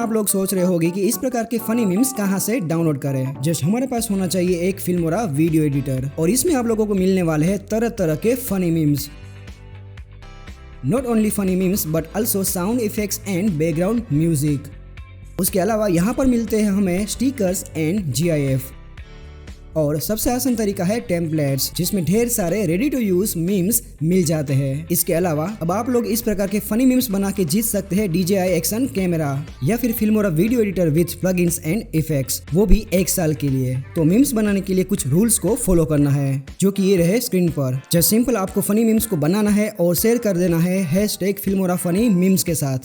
आप लोग सोच रहे होंगे कि इस प्रकार के फनी मीम्स कहां से डाउनलोड करें। जस्ट हमारे पास होना चाहिए एक फिल्मोरा वीडियो एडिटर और इसमें आप लोगों को मिलने वाले हैं तरह तरह के funny memes. Not only funny memes but also sound effects and background music. उसके अलावा यहाँ पर मिलते हैं हमें स्टिकर्स एंड GIF। और सबसे आसान तरीका है टेम्पलेट्स, जिसमें ढेर सारे रेडी टू यूज मीम्स मिल जाते हैं। इसके अलावा अब आप लोग इस प्रकार के फनी मीम्स बना के जीत सकते हैं DJI एक्शन कैमरा या फिर Filmora video editor with plugins and effects, वो भी 1 साल के लिए। तो मीम्स बनाने के लिए कुछ रूल्स को फॉलो करना है, जो कि ये रहे स्क्रीन पर। जस्ट सिंपल आपको फनी मीम्स को बनाना है और शेयर कर देना है #फिल्मोरा फनी मीम्स के साथ।